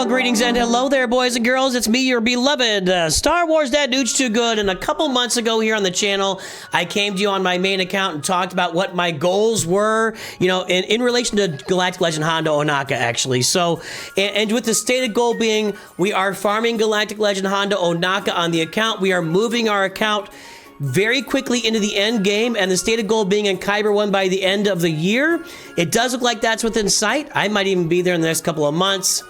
Well, greetings and hello there, boys and girls. It's me, your beloved Star Wars Dad Nooch Too Good. And a couple months ago here on the channel, I came to you on my main account and talked about what my goals were, you know, in relation to Galactic Legend Hondo Onaka, actually. So, and with the stated goal being, we are farming Galactic Legend Hondo Onaka on the account. We are moving our account very quickly into the end game, and the stated goal being in Kyber 1 by the end of the year. It does look like that's within sight. I might even be there in the next couple of months.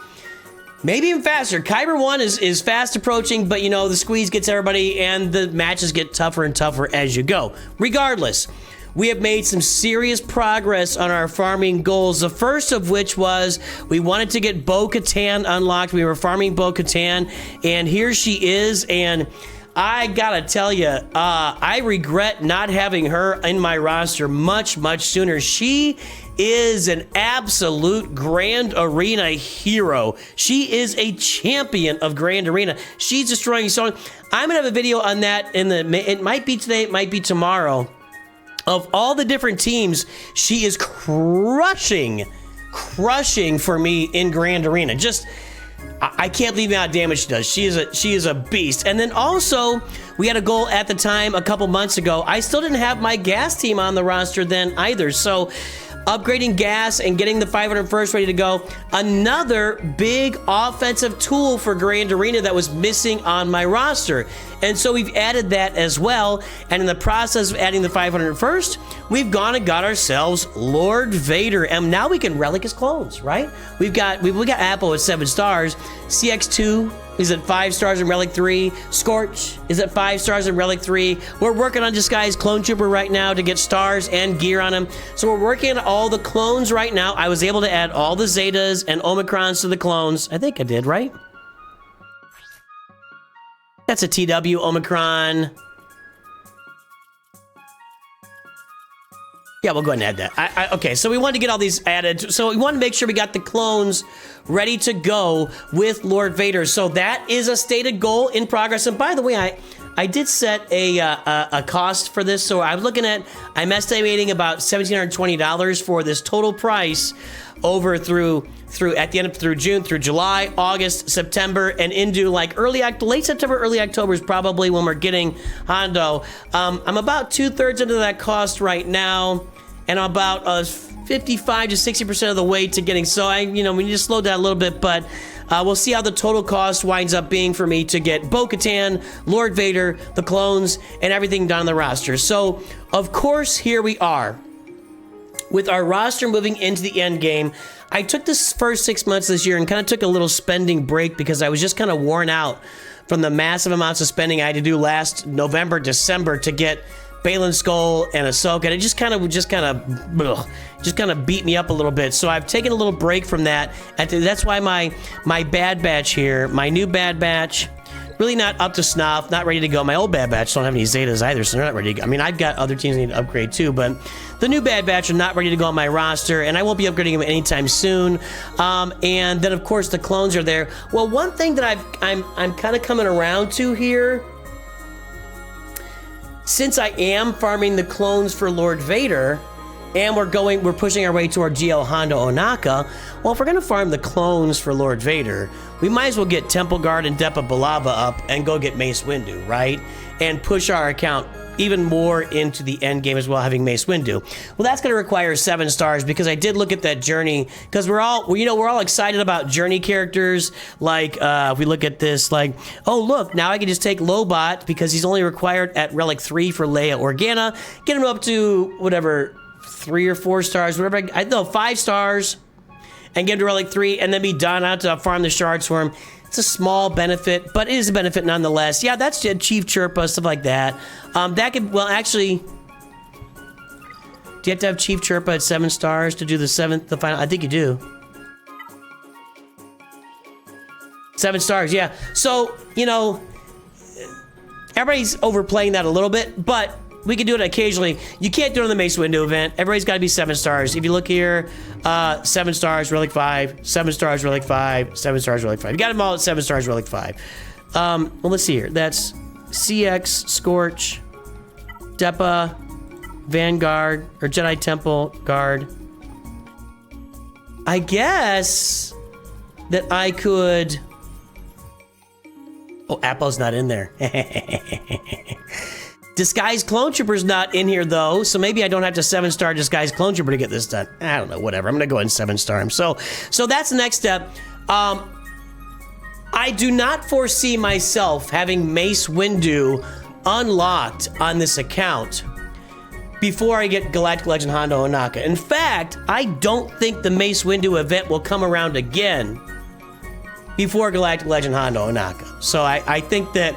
Maybe even faster. Kyber 1 is fast approaching, but you know, the squeeze gets everybody and the matches get tougher and tougher as you go. Regardless, we have made some serious progress on our farming goals. The first of which was we wanted to get Bo-Katan unlocked. We were farming Bo-Katan, and here she is. And I gotta tell you, I regret not having her in my roster much sooner. She is an absolute Grand Arena hero. She is a champion of Grand Arena. She's destroying so. I'm gonna have a video on that it might be today, it might be tomorrow. Of all the different teams, she is crushing for me in Grand Arena. Just, I can't believe how much damage she does. She is a beast. And then also, we had a goal at the time a couple months ago. I still didn't have my gas team on the roster then either. So upgrading gas and getting the 501st ready to go. Another big offensive tool for Grand Arena that was missing on my roster. And so we've added that as well. And in the process of adding the 501st, we've gone and got ourselves Lord Vader. And now we can relic his clones, right? We got Apple at 7 stars. CX2 is at 5 stars in Relic 3. SWGOH is at 5 stars in Relic 3. We're working on Disguised Clone Trooper right now to get stars and gear on him. So we're working on all the clones right now. I was able to add all the Zetas and Omicrons to the clones. I think I did, right? That's a TW Omicron. Yeah, we'll go ahead and add that. Okay, so we wanted to get all these added. So we wanted to make sure we got the clones ready to go with Lord Vader. So that is a stated goal in progress. And by the way, I did set a cost for this. So I'm estimating about $1,720 for this total price over through June, through July, August, September, and into like late September, early October is probably when we're getting Hondo. I'm about 2/3 into that cost right now, and I'm about 55 to 60% of the way to getting. So we need to slow down a little bit, but we'll see how the total cost winds up being for me to get Bo-Katan, Lord Vader, the clones, and everything done on the roster. So of course, here we are with our roster moving into the end game. I took this first 6 months this year and kind of took a little spending break because I was just kind of worn out from the massive amounts of spending I had to do last November, December to get Baylan Skull and Ahsoka. And it just kind of beat me up a little bit. So I've taken a little break from that. And that's why my Bad Batch here, my new Bad Batch, really not up to snuff, not ready to go. My old Bad Batch don't have any Zetas either, so they're not ready to go. I mean, I've got other teams I need to upgrade too, but the new Bad Batch are not ready to go on my roster, and I won't be upgrading them anytime soon. And then, of course, the clones are there. Well, one thing that I'm kind of coming around to here, since I am farming the clones for Lord Vader, and we're pushing our way to our GL Hondo Onaka. Well, if we're gonna farm the clones for Lord Vader, we might as well get Temple Guard and Depa Billaba up and go get Mace Windu, right? And push our account even more into the end game as well, having Mace Windu. Well, that's gonna require 7 stars because I did look at that journey, because we're all excited about journey characters. Like if we look at this, like, oh look, now I can just take Lobot because he's only required at Relic 3 for Leia Organa, get him up to whatever, 3 or 4 stars, whatever. I know 5 stars, and get him to Relic 3, and then be done out to farm the shards for him. It's a small benefit, but it is a benefit nonetheless. Yeah, that's Chief Chirpa, stuff like that. That could, well, actually, do you have to have Chief Chirpa at 7 stars to do the final? I think you do. 7 stars, yeah. So, everybody's overplaying that a little bit, but we can do it occasionally. You can't do it on the Mace Windu event. Everybody's got to be 7 stars. If you look here, 7 stars, Relic 5, 7 stars, Relic 5, 7 stars, Relic 5. You got them all at 7 stars, Relic 5. Well, let's see here. That's CX, SWGOH, Depa, Vanguard, or Jedi Temple Guard. I guess that I could... Oh, Appo's not in there. Disguised Clone Trooper's not in here, though, so maybe I don't have to 7-star Disguised Clone Trooper to get this done. I don't know, whatever. I'm going to go ahead and 7-star him. So that's the next step. I do not foresee myself having Mace Windu unlocked on this account before I get Galactic Legend Hondo Onaka. In fact, I don't think the Mace Windu event will come around again before Galactic Legend Hondo Onaka. So I think that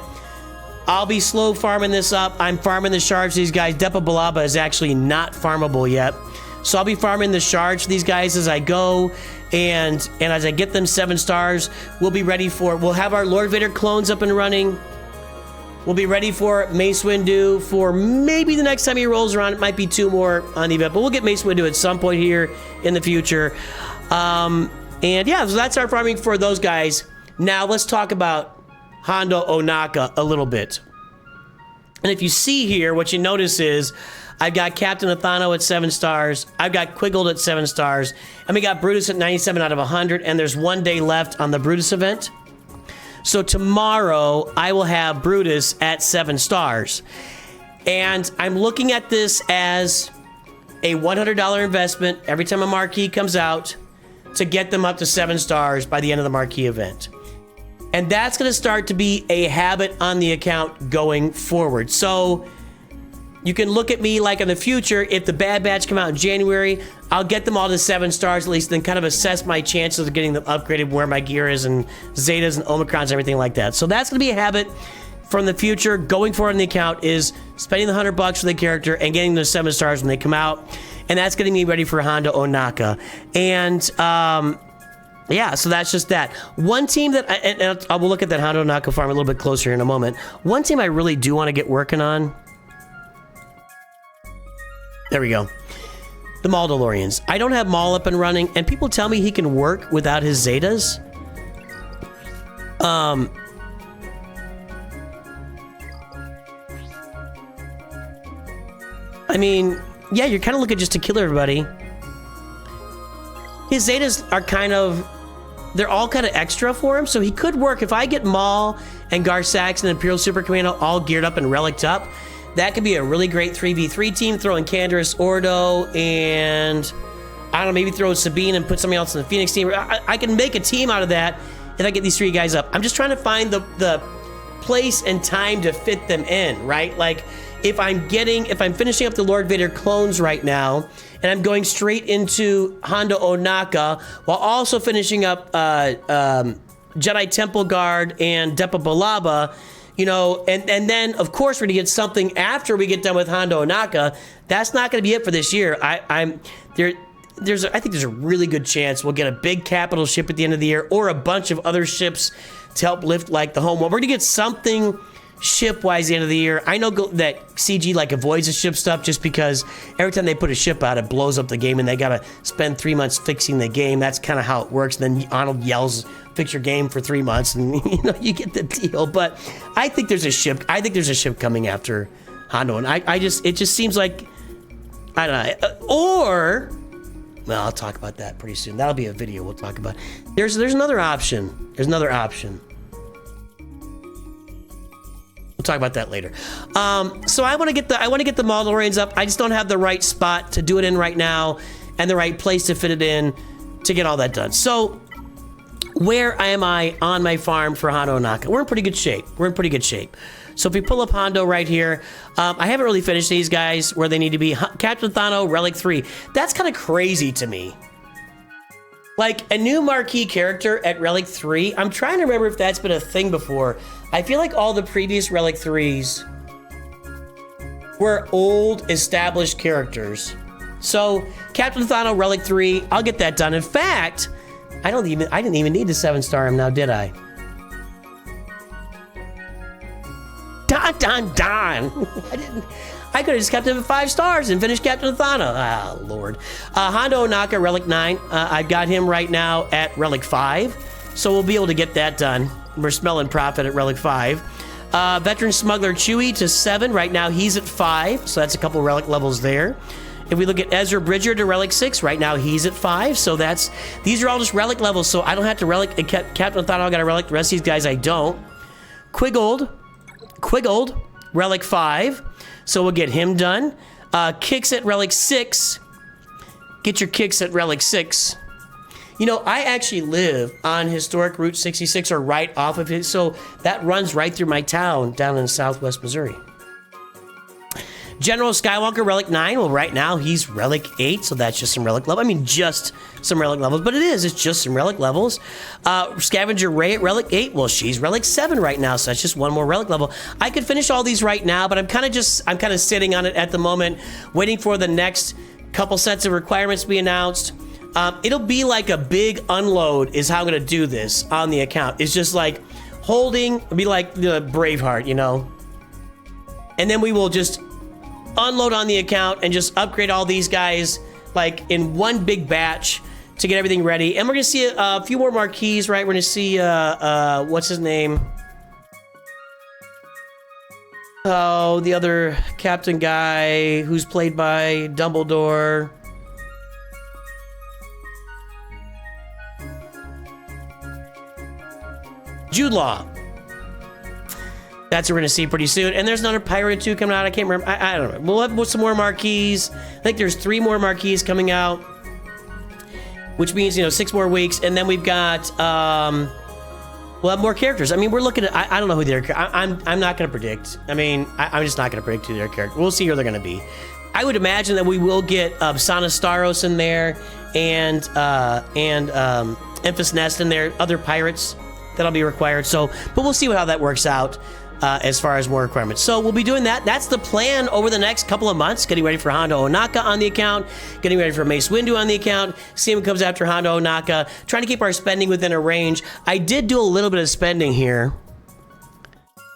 I'll be slow farming this up. I'm farming the shards for these guys. Depa Billaba is actually not farmable yet. So I'll be farming the shards for these guys as I go. And as I get them 7 stars, we'll be ready for... We'll have our Lord Vader clones up and running. We'll be ready for Mace Windu for maybe the next time he rolls around. It might be 2 more on the event. But we'll get Mace Windu at some point here in the future. And yeah, so that's our farming for those guys. Now let's talk about Hondo Onaka a little bit. And if you see here, what you notice is I've got Captain Athano at 7 stars. I've got Quiggled at 7 stars. And we got Brutus at 97 out of 100. And there's 1 day left on the Brutus event. So tomorrow, I will have Brutus at 7 stars. And I'm looking at this as a $100 investment every time a marquee comes out to get them up to 7 stars by the end of the marquee event. And that's going to start to be a habit on the account going forward. So you can look at me like in the future, if the Bad Batch come out in January, I'll get them all to 7 stars at least, then kind of assess my chances of getting them upgraded, where my gear is, and Zetas and Omicrons and everything like that. So that's going to be a habit from the future going forward in the account, is spending the $100 for the character and getting the 7 stars when they come out. And that's getting me ready for Hondo Onaka. And yeah, so that's just that. One team that, I will look at that Hondo Onaka farm a little bit closer in a moment. One team I really do want to get working on. There we go. The Mandalorians. I don't have Maul up and running, and people tell me he can work without his Zetas. I mean, yeah, you're kind of looking just to kill everybody. His Zetas are kind of... They're all kind of extra for him, so he could work. If I get Maul and Gar Saxon and Imperial Super Commando all geared up and reliced up, that could be a really great 3v3 team. Throw in Canderous, Ordo, and I don't know, maybe throw Sabine and put somebody else in the Phoenix team. I can make a team out of that if I get these 3 guys up. I'm just trying to find the place and time to fit them in, right? Like, if I'm finishing up the Lord Vader clones right now, and I'm going straight into Hondo Onaka, while also finishing up Jedi Temple Guard and Depa Billaba, you know, and then, of course, we're going to get something after we get done with Hondo Onaka. That's not going to be it for this year. I think there's a really good chance we'll get a big capital ship at the end of the year, or a bunch of other ships to help lift, like, the home. Well, we're going to get something ship-wise at the end of the year. I know that CG, like, avoids the ship stuff just because every time they put a ship out, it blows up the game, and they got to spend 3 months fixing the game. That's kind of how it works. And then Arnold yells, fix your game for 3 months, and you know, you get the deal. But I think there's a ship. I think there's a ship coming after Hondo, and it just seems like, I don't know. Or, well, I'll talk about that pretty soon. That'll be a video we'll talk about. There's another option. There's another option. We'll talk about that later. So I want to get the Mandalorians up. I just don't have the right spot to do it in right now, and the right place to fit it in to get all that done. So where am I on my farm for Hondo Onaka? We're in pretty good shape. So if we pull up Hondo right here, I haven't really finished these guys where they need to be. Captain Thano, Relic 3. That's kind of crazy to me. Like, a new marquee character at Relic 3, I'm trying to remember if that's been a thing before. I feel like all the previous Relic 3s were old, established characters. So, Captain Thano, Relic 3, I'll get that done. In fact, I didn't even need to 7-star him now, did I? Don. I could have just kept him at 5 stars and finished Captain Thana. Ah, Lord. Hondo Onaka, Relic 9. I've got him right now at Relic 5. So we'll be able to get that done. We're smelling profit at Relic 5. Veteran Smuggler Chewie to 7. Right now he's at 5. So that's a couple Relic levels there. If we look at Ezra Bridger to Relic 6, right now he's at 5. So these are all just Relic levels. So I don't have to Relic. Captain Thought got a Relic. The rest of these guys I don't. Quiggold, Relic 5. So we'll get him done. Kicks at Relic 6. Get your kicks at Relic 6. You know, I actually live on historic Route 66 or right off of it. So that runs right through my town down in southwest Missouri. General Skywalker, Relic 9. Well, right now, he's Relic 8, so that's just some Relic level. I mean, just some Relic levels, but it's just some Relic levels. Scavenger Ray at Relic 8. Well, she's Relic 7 right now, so that's just one more Relic level. I could finish all these right now, but I'm kind of sitting on it at the moment, waiting for the next couple sets of requirements to be announced. It'll be like a big unload is how I'm going to do this on the account. It's just like holding, it'll be like the Braveheart, you know? And then we will just unload on the account and just upgrade all these guys like in one big batch to get everything ready. And we're gonna see a few more marquees, right? We're gonna see what's his name? Oh, the other captain guy who's played by Dumbledore. Jude Law. That's what we're gonna see pretty soon. And there's another Pirate 2 coming out. I can't remember. I don't know. We'll have some more marquees. I think there's 3 more marquees coming out, which means, you know, 6 more weeks. And then we've got, we'll have more characters. I mean, we're looking at, I don't know who they're, I'm not gonna predict. I mean, I'm just not gonna predict who their character. We'll see who they're gonna be. I would imagine that we will get Sana Staros in there and Emphas Nest in there, other pirates that'll be required. So, but we'll see how that works out. As far as more requirements. So we'll be doing that. That's the plan over the next couple of months, getting ready for Hondo Onaka on the account, getting ready for Mace Windu on the account, seeing what comes after Hondo Onaka, trying to keep our spending within a range. I did do a little bit of spending here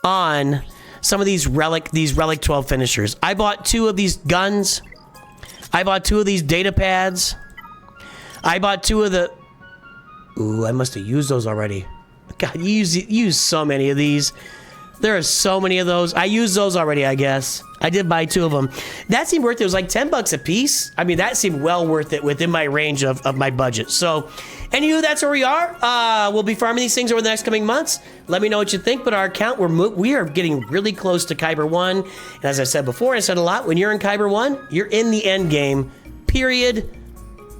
on some of these Relic 12 finishers. I bought 2 of these guns. I bought 2 of these data pads. I bought 2 of the... Ooh, I must have used those already. God, you use so many of these. There are so many of those. I used those already, I guess. I did buy 2 of them. That seemed worth it. It was like $10 a piece. I mean, that seemed well worth it within my range of my budget. So, anywho, that's where we are. We'll be farming these things over the next coming months. Let me know what you think. But our account, we are getting really close to Kyber 1. And as I said before, I said a lot, when you're in Kyber 1, you're in the end game. Period.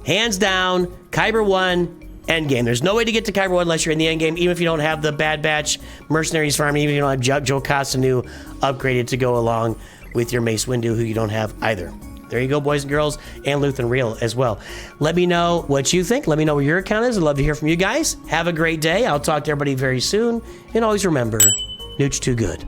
Hands down. Kyber 1. Endgame. There's no way to get to Kyber 1 unless you're in the endgame, even if you don't have the Bad Batch Mercenaries farm, even if you don't have Joe Costanu upgraded to go along with your Mace Windu, who you don't have either. There you go, boys and girls, and Luthen Real as well. Let me know what you think. Let me know where your account is. I'd love to hear from you guys. Have a great day. I'll talk to everybody very soon. And always remember, Nooch too good.